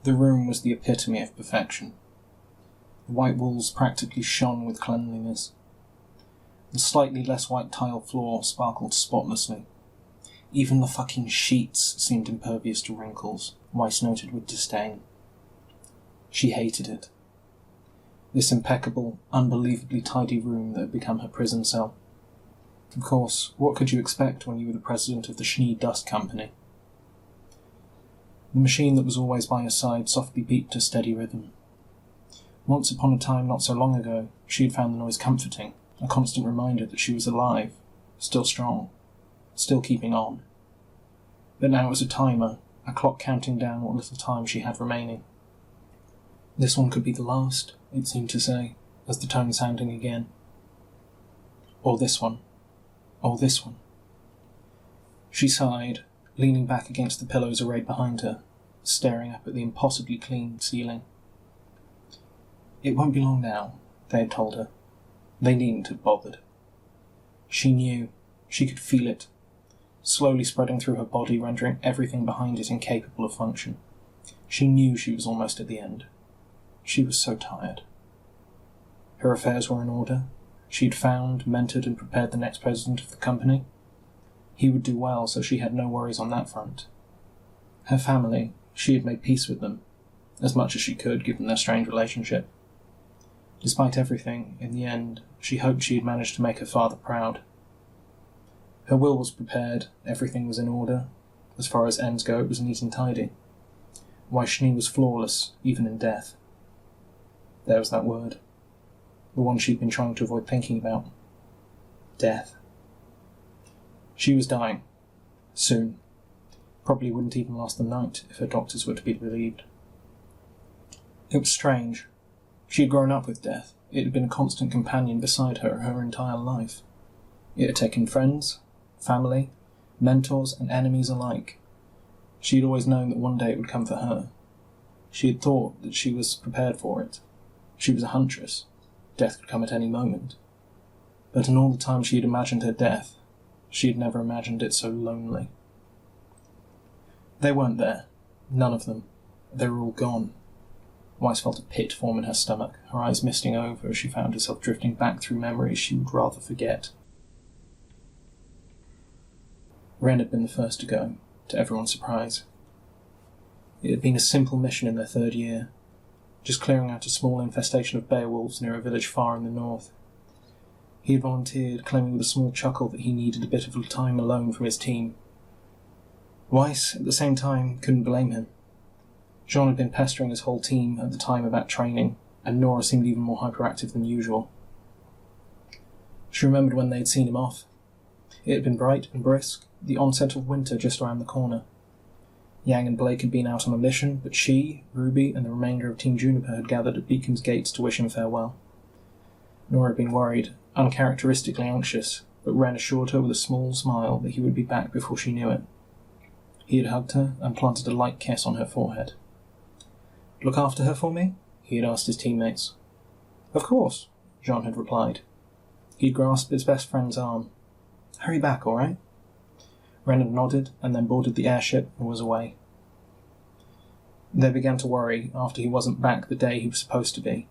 The room was the epitome of perfection. The white walls practically shone with cleanliness. The slightly less white tile floor sparkled spotlessly. Even the fucking sheets seemed impervious to wrinkles, Weiss noted with disdain. She hated it. This impeccable, unbelievably tidy room that had become her prison cell. Of course, what could you expect when you were the president of the Schnee Dust Company? The machine that was always by her side softly beat to steady rhythm. Once upon a time not so long ago, she had found the noise comforting, a constant reminder that she was alive, still strong, still keeping on. But now it was a timer, a clock counting down what little time she had remaining. This one could be the last, it seemed to say, as the tone sounding again. Or this one. Or this one. She sighed, leaning back against the pillows arrayed behind her, staring up at the impossibly clean ceiling. It won't be long now, they had told her. They needn't have bothered. She knew. She could feel it, slowly spreading through her body, rendering everything behind it incapable of function. She knew she was almost at the end. She was so tired. Her affairs were in order. She had found, mentored, and prepared the next president of the company. He would do well, so she had no worries on that front. Her family, she had made peace with them, as much as she could given their strained relationship. Despite everything, in the end, she hoped she had managed to make her father proud. Her will was prepared, everything was in order. As far as ends go, it was neat and tidy. Why, Schnee was flawless, even in death. There was that word. The one she'd been trying to avoid thinking about. Death. She was dying. Soon. Probably wouldn't even last the night, if her doctors were to be believed. It was strange. She had grown up with death. It had been a constant companion beside her entire life. It had taken friends, family, mentors, and enemies alike. She had always known that one day it would come for her. She had thought that she was prepared for it. She was a huntress. Death could come at any moment. But in all the time she had imagined her death, she had never imagined it so lonely. They weren't there. None of them. They were all gone. Weiss felt a pit form in her stomach, her eyes misting over as she found herself drifting back through memories she would rather forget. Wren had been the first to go, to everyone's surprise. It had been a simple mission in their third year, just clearing out a small infestation of beowulfs near a village far in the north. He had volunteered, claiming with a small chuckle that he needed a bit of time alone from his team. Weiss, at the same time, couldn't blame him. Jean had been pestering his whole team at the time about training, and Nora seemed even more hyperactive than usual. She remembered when they had seen him off. It had been bright and brisk, the onset of winter just around the corner. Yang and Blake had been out on a mission, but she, RWBY, and the remainder of Team Juniper had gathered at Beacon's gates to wish him farewell. Nora had been worried, uncharacteristically anxious, but Wren assured her with a small smile that he would be back before she knew it. He had hugged her and planted a light kiss on her forehead. "Look after her for me?" he had asked his teammates. "Of course," Jean had replied. He had grasped his best friend's arm. "Hurry back, all right?" Wren had nodded and then boarded the airship and was away. They began to worry after he wasn't back the day he was supposed to be,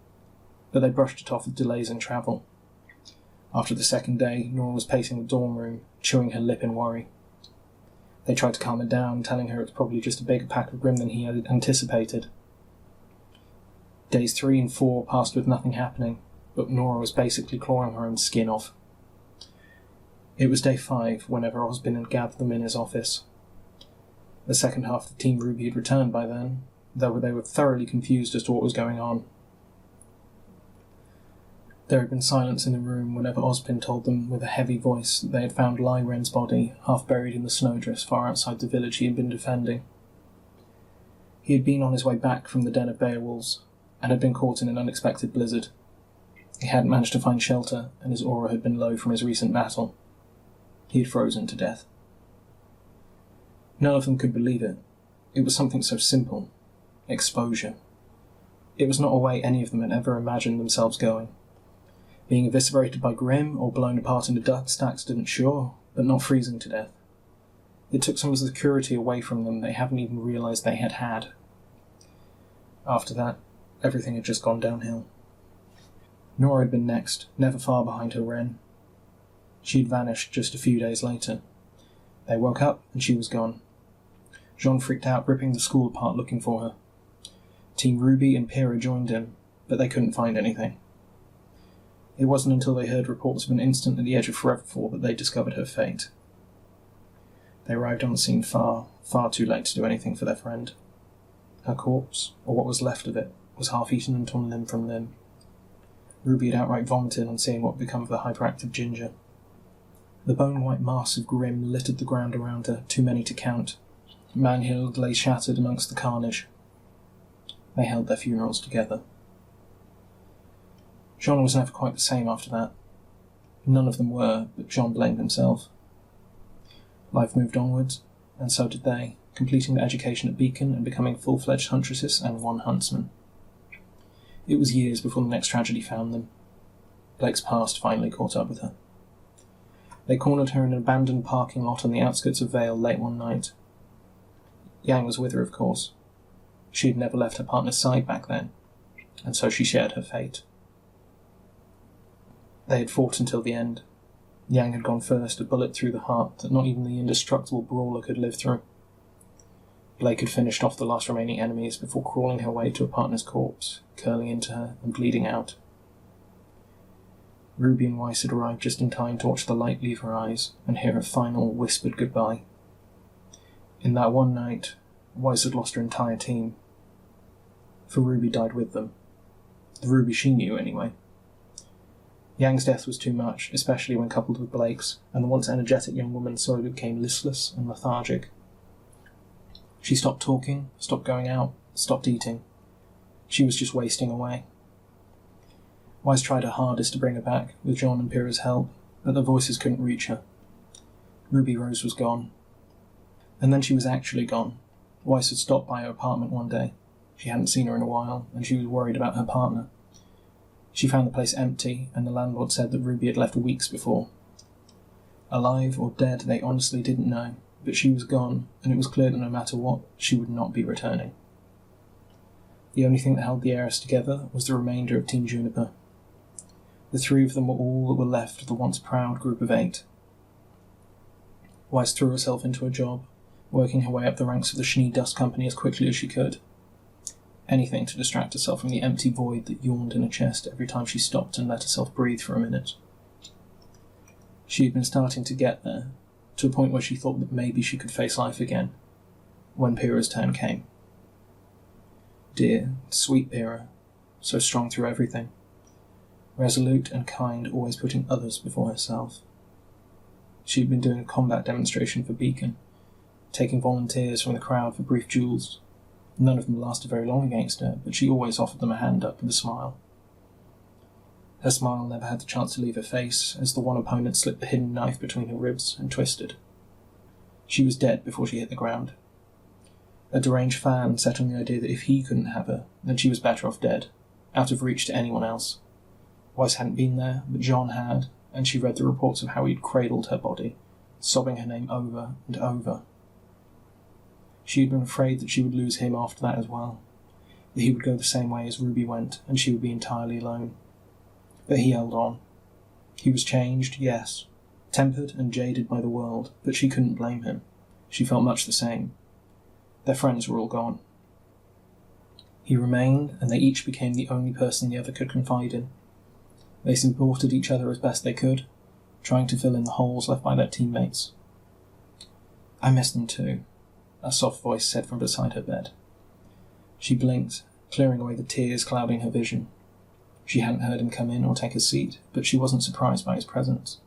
but they brushed it off with delays in travel. After the second day, Nora was pacing the dorm room, chewing her lip in worry. They tried to calm her down, telling her it was probably just a bigger pack of grim than he had anticipated. Days 3 and 4 passed with nothing happening, but Nora was basically clawing her own skin off. It was day 5 whenever Osbin had gathered them in his office. The second half of the Team RWBY had returned by then, though they were thoroughly confused as to what was going on. There had been silence in the room whenever Osbin told them with a heavy voice that they had found Lai Ren's body half buried in the snowdrifts far outside the village he had been defending. He had been on his way back from the den of Beowulfs, and had been caught in an unexpected blizzard. He hadn't managed to find shelter, and his aura had been low from his recent battle. He had frozen to death. None of them could believe it. It was something so simple. Exposure. It was not a way any of them had ever imagined themselves going. Being eviscerated by Grimm or blown apart into dust accident, sure, but not freezing to death. It took some of the security away from them they haven't even realised they had had. After that, everything had just gone downhill. Nora had been next, never far behind her wren. She'd vanished just a few days later. They woke up and she was gone. Jean freaked out, ripping the school apart looking for her. Team RWBY and Pyrrha joined him, but they couldn't find anything. It wasn't until they heard reports of an incident at the edge of Foreverfall that they discovered her fate. They arrived on the scene far, far too late to do anything for their friend. Her corpse, or what was left of it, was half-eaten and torn limb from limb. RWBY had outright vomited on seeing what had become of the hyperactive Ginger. The bone-white mass of Grim littered the ground around her, too many to count. Manhild lay shattered amongst the carnage. They held their funerals together. Jean was never quite the same after that. None of them were, but Jean blamed himself. Life moved onwards, and so did they, completing their education at Beacon and becoming full-fledged huntresses and one huntsman. It was years before the next tragedy found them. Blake's past finally caught up with her. They cornered her in an abandoned parking lot on the outskirts of Vale late one night. Yang was with her, of course. She had never left her partner's side back then, and so she shared her fate. They had fought until the end. Yang had gone first, a bullet through the heart that not even the indestructible brawler could live through. Blake had finished off the last remaining enemies before crawling her way to her partner's corpse, curling into her and bleeding out. RWBY and Weiss had arrived just in time to watch the light leave her eyes and hear her final whispered goodbye. In that one night, Weiss had lost her entire team. For RWBY died with them. The RWBY she knew, anyway. Yang's death was too much, especially when coupled with Blake's, and the once energetic young woman slowly became listless and lethargic. She stopped talking, stopped going out, stopped eating. She was just wasting away. Weiss tried her hardest to bring her back, with John and Pyrrha's help, but their voices couldn't reach her. Ruby Rose was gone. And then she was actually gone. Weiss had stopped by her apartment one day. She hadn't seen her in a while, and she was worried about her partner. She found the place empty, and the landlord said that RWBY had left weeks before. Alive or dead, they honestly didn't know, but she was gone, and it was clear that no matter what, she would not be returning. The only thing that held the heiress together was the remainder of Team Juniper. The three of them were all that were left of the once proud group of 8. Weiss threw herself into her job, working her way up the ranks of the Schnee Dust Company as quickly as she could. Anything to distract herself from the empty void that yawned in her chest every time she stopped and let herself breathe for a minute. She had been starting to get there, to a point where she thought that maybe she could face life again, when Pyrrha's turn came. Dear, sweet Pyrrha, so strong through everything, resolute and kind, always putting others before herself. She had been doing a combat demonstration for Beacon, taking volunteers from the crowd for brief duels. None of them lasted very long against her, but she always offered them a hand up with a smile. Her smile never had the chance to leave her face, as the one opponent slipped the hidden knife between her ribs and twisted. She was dead before she hit the ground. A deranged fan set on the idea that if he couldn't have her, then she was better off dead, out of reach to anyone else. Weiss hadn't been there, but John had, and she read the reports of how he'd cradled her body, sobbing her name over and over. She had been afraid that she would lose him after that as well, that he would go the same way as RWBY went, and she would be entirely alone. But he held on. He was changed, yes, tempered and jaded by the world, but she couldn't blame him. She felt much the same. Their friends were all gone. He remained, and they each became the only person the other could confide in. They supported each other as best they could, trying to fill in the holes left by their teammates. I miss them too, a soft voice said from beside her bed. She blinked, clearing away the tears clouding her vision. She hadn't heard him come in or take a seat, but she wasn't surprised by his presence.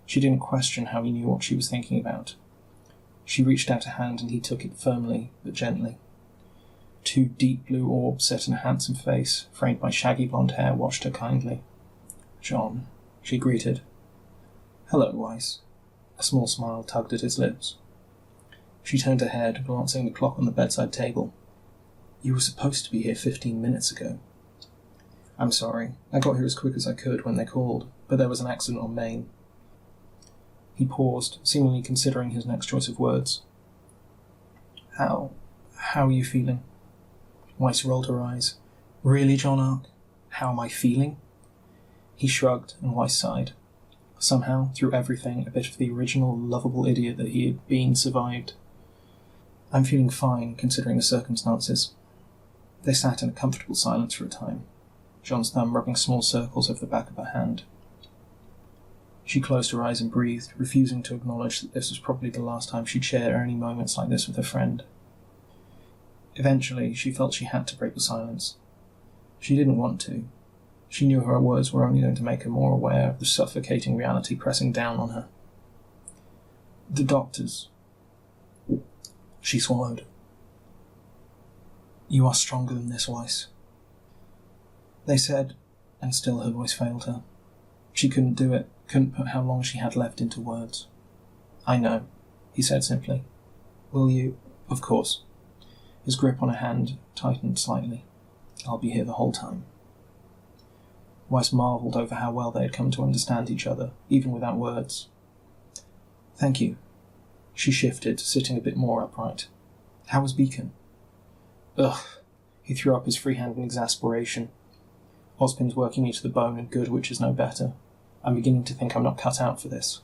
She didn't question how he knew what she was thinking about. She reached out a hand and he took it firmly, but gently. 2 deep blue orbs set in a handsome face, framed by shaggy blonde hair, watched her kindly. John, she greeted. Hello, Weiss. A small smile tugged at his lips. She turned her head, glancing at the clock on the bedside table. You were supposed to be here 15 minutes ago. I'm sorry. I got here as quick as I could when they called, but there was an accident on Main. He paused, seemingly considering his next choice of words. How are you feeling? Weiss rolled her eyes. Really, John Ark? How am I feeling? He shrugged, and Weiss sighed. Somehow, through everything, a bit of the original, lovable idiot that he had been survived. I'm feeling fine, considering the circumstances. They sat in a comfortable silence for a time, John's thumb rubbing small circles over the back of her hand. She closed her eyes and breathed, refusing to acknowledge that this was probably the last time she'd share any moments like this with her friend. Eventually, she felt she had to break the silence. She didn't want to. She knew her words were only going to make her more aware of the suffocating reality pressing down on her. The doctors. She swallowed. You are stronger than this, Weiss. They said, and still her voice failed her. She couldn't do it, couldn't put how long she had left into words. I know, he said simply. Will you? Of course. His grip on her hand tightened slightly. I'll be here the whole time. Weiss marvelled over how well they had come to understand each other, even without words. Thank you. She shifted, sitting a bit more upright. How was Beacon? Ugh. He threw up his free hand in exasperation. Ozpin's working me to the bone and good, which is no better. I'm beginning to think I'm not cut out for this.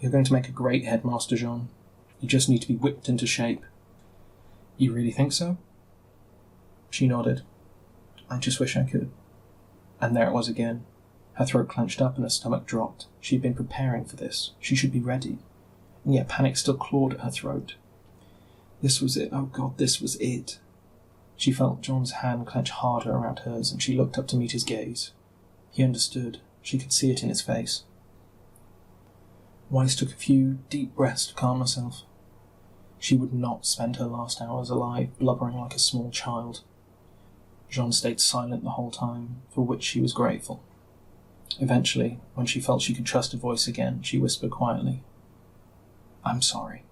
You're going to make a great headmaster, Jean. You just need to be whipped into shape. You really think so? She nodded. I just wish I could. And there it was again. Her throat clenched up and her stomach dropped. She had been preparing for this. She should be ready. And yet panic still clawed at her throat. This was it. Oh God, this was it. She felt John's hand clench harder around hers, and she looked up to meet his gaze. He understood. She could see it in his face. Weiss took a few deep breaths to calm herself. She would not spend her last hours alive, blubbering like a small child. Jean stayed silent the whole time, for which she was grateful. Eventually, when she felt she could trust her voice again, she whispered quietly, I'm sorry.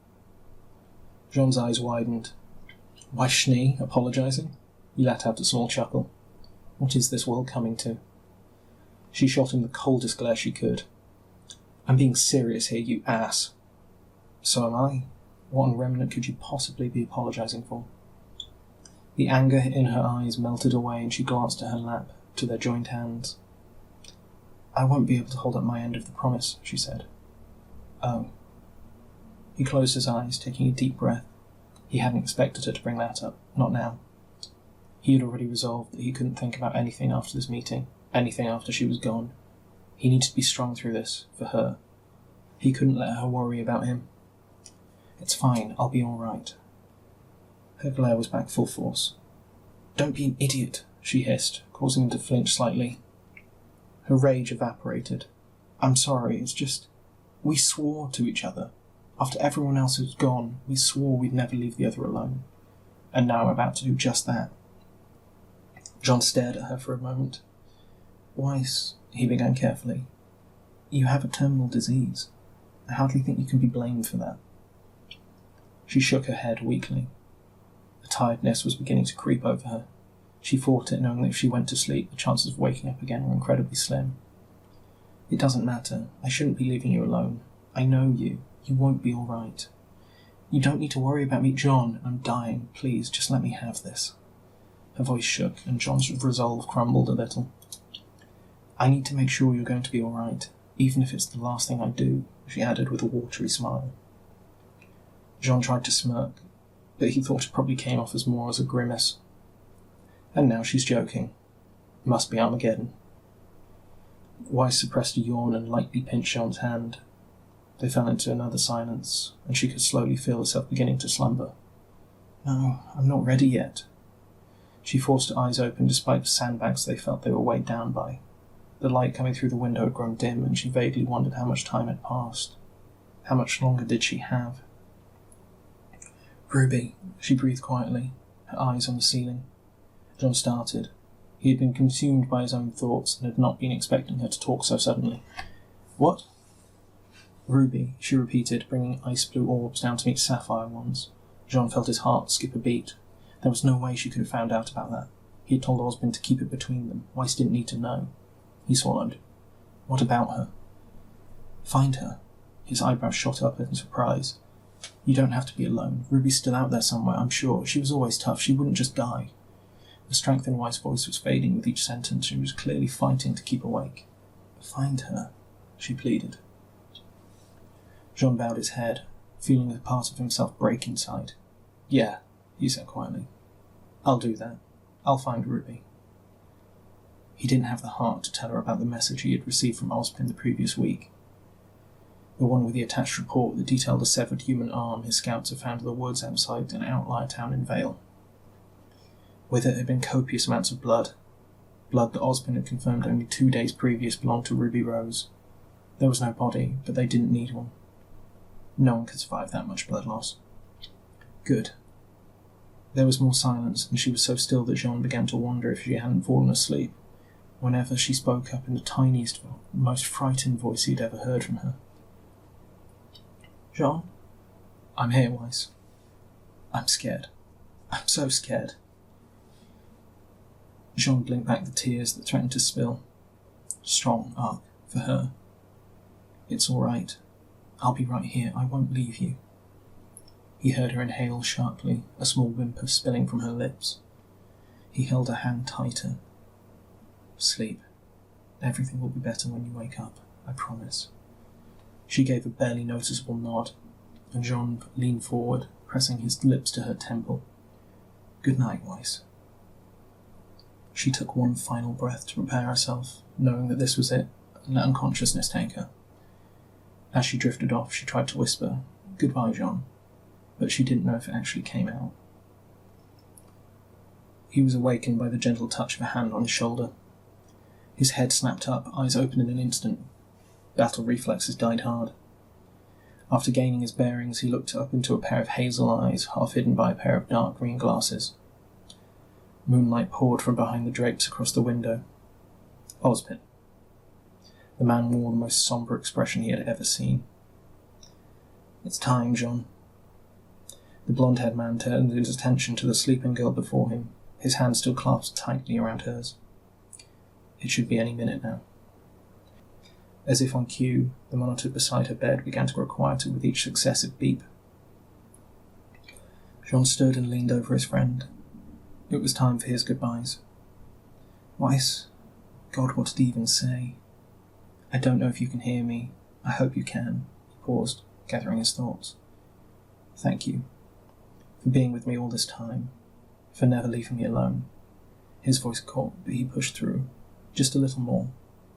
Jean's eyes widened. Why Schnee apologising? He let out a small chuckle. What is this world coming to? She shot him the coldest glare she could. I'm being serious here, you ass. So am I. What in remnant could you possibly be apologising for? The anger in her eyes melted away and she glanced at her lap, to their joined hands. I won't be able to hold up my end of the promise, she said. Oh. He closed his eyes, taking a deep breath. He hadn't expected her to bring that up, not now. He had already resolved that he couldn't think about anything after this meeting, anything after she was gone. He needed to be strong through this, for her. He couldn't let her worry about him. It's fine, I'll be all right. Her glare was back full force. Don't be an idiot, she hissed, causing him to flinch slightly. Her rage evaporated. I'm sorry, it's just... We swore to each other. After everyone else had gone, we swore we'd never leave the other alone. And now I'm about to do just that. John stared at her for a moment. Weiss, he began carefully, you have a terminal disease. I hardly think you can be blamed for that. She shook her head weakly. A tiredness was beginning to creep over her. She fought it, knowing that if she went to sleep, the chances of waking up again were incredibly slim. It doesn't matter. I shouldn't be leaving you alone. I know you. You won't be all right. You don't need to worry about me, John. I'm dying. Please, just let me have this. Her voice shook, and John's resolve crumbled a little. I need to make sure you're going to be all right, even if it's the last thing I do, she added with a watery smile. John tried to smirk, but he thought it probably came off as more as a grimace. And now she's joking. Must be Armageddon. Weiss suppressed a yawn and lightly pinched John's hand. They fell into another silence, and she could slowly feel herself beginning to slumber. No, I'm not ready yet. She forced her eyes open despite the sandbags they felt they were weighed down by. The light coming through the window had grown dim, and she vaguely wondered how much time had passed. How much longer did she have? Ruby, she breathed quietly, her eyes on the ceiling. John started. He had been consumed by his own thoughts and had not been expecting her to talk so suddenly. What? Ruby, she repeated, bringing ice blue orbs down to meet sapphire ones. John felt his heart skip a beat. There was no way she could have found out about that. He had told Ozpin to keep it between them. Weiss didn't need to know. He swallowed. What about her? Find her. His eyebrows shot up in surprise. You don't have to be alone. Ruby's still out there somewhere, I'm sure. She was always tough. She wouldn't just die. The strength in Weiss' voice was fading with each sentence. She was clearly fighting to keep awake. Find her, she pleaded. Jean bowed his head, feeling a part of himself break inside. Yeah, he said quietly. I'll do that. I'll find Ruby. He didn't have the heart to tell her about the message he had received from Ozpin the previous week. The one with the attached report that detailed a severed human arm his scouts had found in the woods outside an outlier town in Vale. With it had been copious amounts of blood that Ozpin had confirmed only 2 days previous belonged to Ruby Rose. There was no body, but they didn't need one. No one could survive that much blood loss. Good. There was more silence, and she was so still that Jean began to wonder if she hadn't fallen asleep, whenever she spoke up in the tiniest, most frightened voice he had ever heard from her. Jean? I'm here, Weiss. I'm scared. I'm so scared. Jean blinked back the tears that threatened to spill. Strong arc for her. It's all right. I'll be right here. I won't leave you. He heard her inhale sharply, a small whimper spilling from her lips. He held her hand tighter. Sleep. Everything will be better when you wake up, I promise. She gave a barely noticeable nod, and Jean leaned forward, pressing his lips to her temple. Good night, Weiss. She took one final breath to prepare herself, knowing that this was it, and let unconsciousness take her. As she drifted off, she tried to whisper, Goodbye, Jean, but she didn't know if it actually came out. He was awakened by the gentle touch of a hand on his shoulder. His head snapped up, eyes open in an instant. Battle reflexes died hard. After gaining his bearings, he looked up into a pair of hazel eyes, half hidden by a pair of dark green glasses. Moonlight poured from behind the drapes across the window. Ozpin. The man wore the most sombre expression he had ever seen. It's time, Jean. The blonde-haired man turned his attention to the sleeping girl before him, his hand still clasped tightly around hers. It should be any minute now. As if on cue, the monitor beside her bed began to grow quieter with each successive beep. Jean stood and leaned over his friend. It was time for his goodbyes. Weiss, God, what did he even say? I don't know if you can hear me. I hope you can. He paused, gathering his thoughts. Thank you. For being with me all this time. For never leaving me alone. His voice caught, but he pushed through. Just a little more.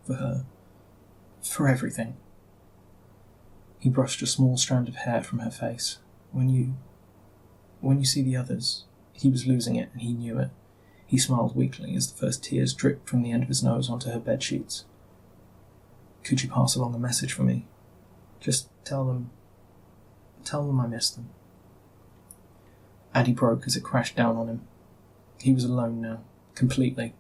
For her. For everything. He brushed a small strand of hair from her face. When you see the others... He was losing it, and he knew it. He smiled weakly as the first tears dripped from the end of his nose onto her bedsheets. Could you pass along a message for me? Just tell them I miss them. And he broke as it crashed down on him. He was alone now, completely.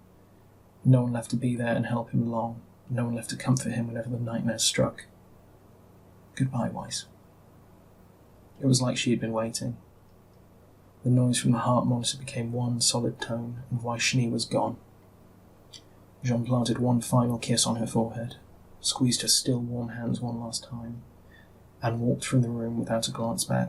No one left to be there and help him along. No one left to comfort him whenever the nightmare struck. Goodbye, Weiss. It was like she had been waiting. The noise from the heart monitor became one solid tone, and Weiss' was gone. Jean planted one final kiss on her forehead, squeezed her still warm hands one last time, and walked from the room without a glance back.